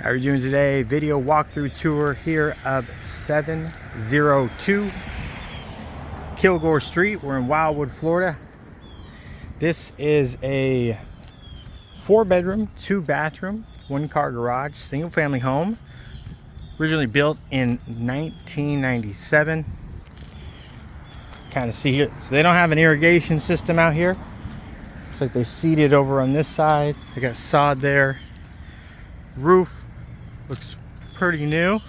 How are you doing today? Video walkthrough tour here of 702 Kilgore Street. We're in Wildwood, Florida. This is a 4-bedroom, 2-bathroom, 1-car garage, single-family home. Originally built in 1997. Kind of see here, so they don't have an irrigation system out here. Looks like they seeded over on this side. They got sod there. Roof looks pretty new.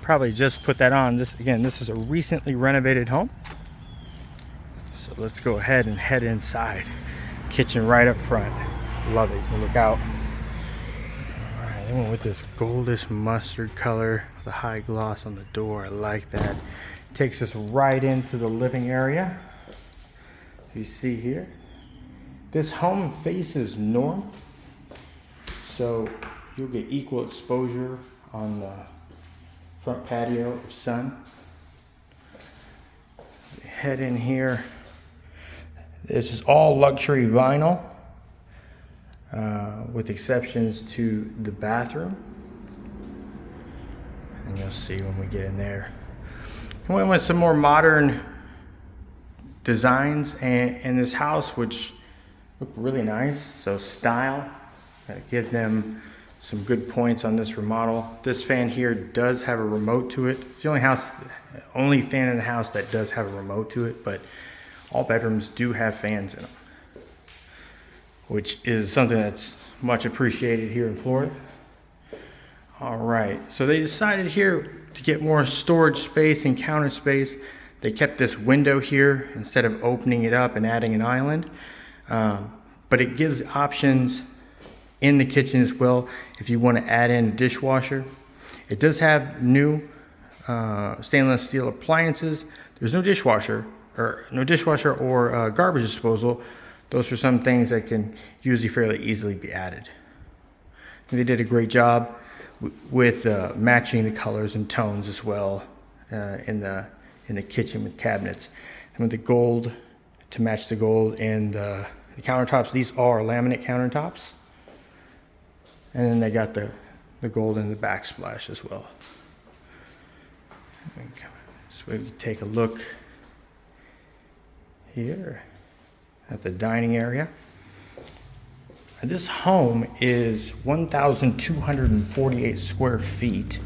Probably just put that on. This is a recently renovated home. So let's go ahead and head inside. Kitchen right up front. Love it. You look out. All right, they went with this goldish mustard color, the high gloss on the door. I like that. Takes us right into the living area. You see here, this home faces north, so you'll get equal exposure on the front patio of sun. Head in here. This is all luxury vinyl, with exceptions to the bathroom. And you'll see when we get in there. I went with some more modern designs in this house, which look really nice. So style, gotta give them some good points on this remodel. This fan here does have a remote to it. It's the only fan in the house that does have a remote to it, but all bedrooms do have fans in them, which is something that's much appreciated here in Florida. All right, so they decided here to get more storage space and counter space. They kept this window here instead of opening it up and adding an island. But it gives options in the kitchen as well if you want to add in a dishwasher. It does have new stainless steel appliances. There's no dishwasher or garbage disposal. Those are some things that can usually fairly easily be added. And they did a great job with matching the colors and tones as well in the kitchen with cabinets, and with the gold to match the gold, and the countertops. These are laminate countertops, and then they got the gold in the backsplash as well. So we take a look here at the dining area. And this home is 1,248 square feet.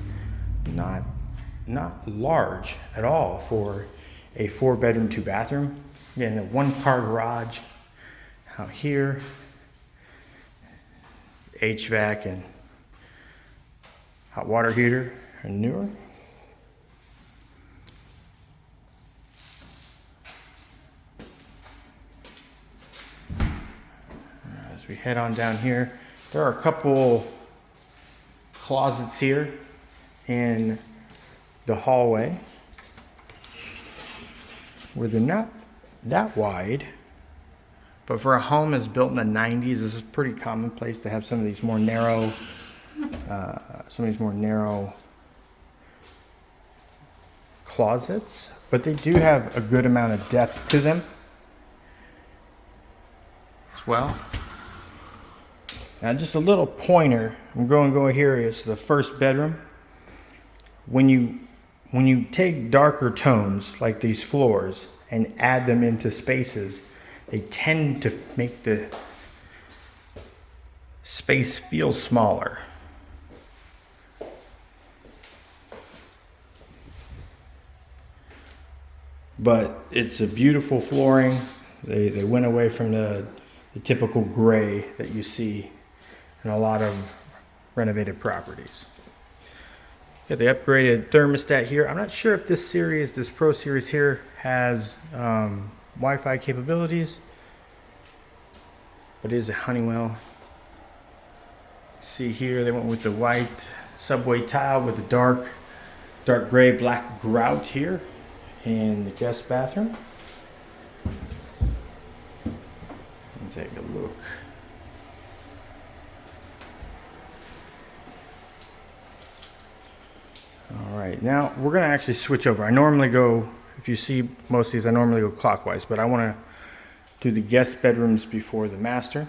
Not large at all for a 4-bedroom, 2-bathroom. Again, a 1-car garage out here. HVAC and hot water heater are newer. As we head on down here, there are a couple closets here in the hallway where they're not that wide, but for a home that's built in the 90s, this is pretty commonplace to have some of these more narrow closets, but they do have a good amount of depth to them as well. Now, just a little pointer. I'm going to go here. It's the first bedroom. When you take darker tones like these floors and add them into spaces, they tend to make the space feel smaller. But it's a beautiful flooring. They went away from the typical gray that you see in a lot of renovated properties. Got the upgraded thermostat here. I'm not sure if this Pro Series here has Wi-Fi capabilities, but it is a Honeywell. See here, they went with the white subway tile with the dark gray, black grout here in the guest bathroom. Take a look. All right, now we're gonna actually switch over. I normally go, if you see most of these, I normally go clockwise, but I wanna do the guest bedrooms before the master.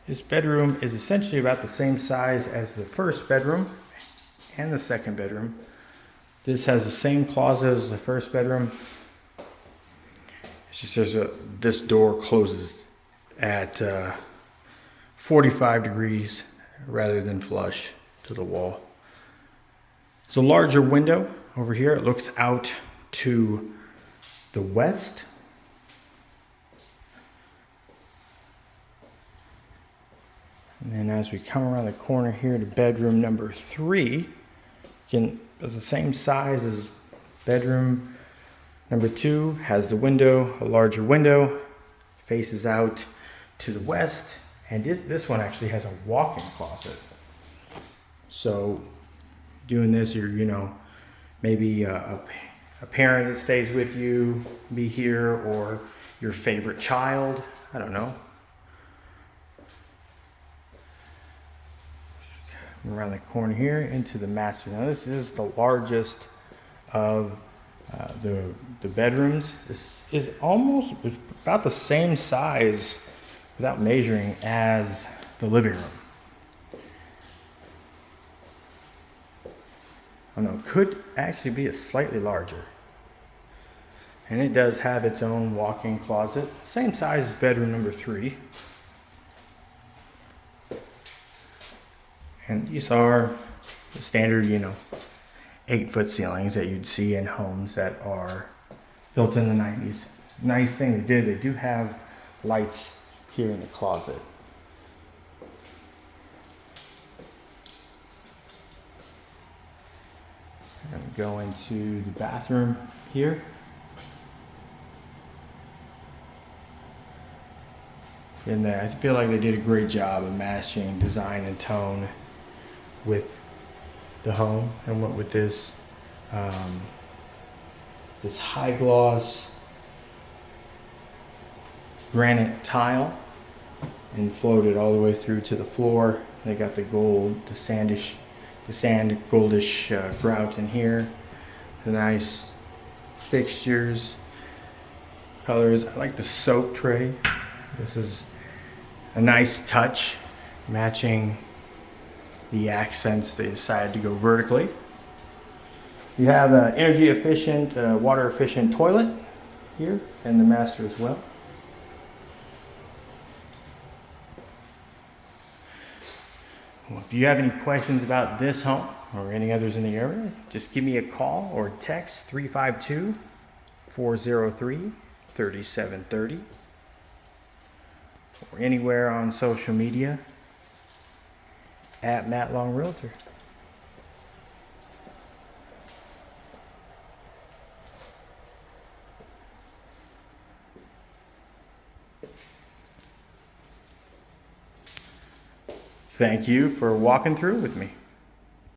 This bedroom is essentially about the same size as the first bedroom and the second bedroom. This has the same closet as the first bedroom. It's just this door closes at 45 degrees rather than flush to the wall. It's a larger window over here. It looks out to the west. And then as we come around the corner here to bedroom number 3, again, it's the same size as bedroom number 2, has the window, a larger window, faces out to the west, and this one actually has a walk-in closet. So doing this, you're, maybe a parent that stays with you, be here, or your favorite child, I don't know. Around the corner here into the master. Now this is the largest of the bedrooms. This is almost about the same size without measuring as the living room. Oh no, it could actually be a slightly larger. And it does have its own walk-in closet, same size as bedroom number 3. And these are the standard, 8-foot ceilings that you'd see in homes that are built in the 90s. Nice thing they do have lights here in the closet. I'm going to go into the bathroom here. And I feel like they did a great job of matching design and tone with the home, and went with this this high gloss granite tile and floated all the way through to the floor. They got the gold, the sand goldish grout in here. The nice fixtures, colors. I like the soap tray. This is a nice touch, matching the accents. They decided to go vertically. You have an energy efficient, water efficient toilet here, and the master as well. Well, if you have any questions about this home or any others in the area, just give me a call or text 352-403-3730, or anywhere on social media at MattLongRealtor. Thank you for walking through with me.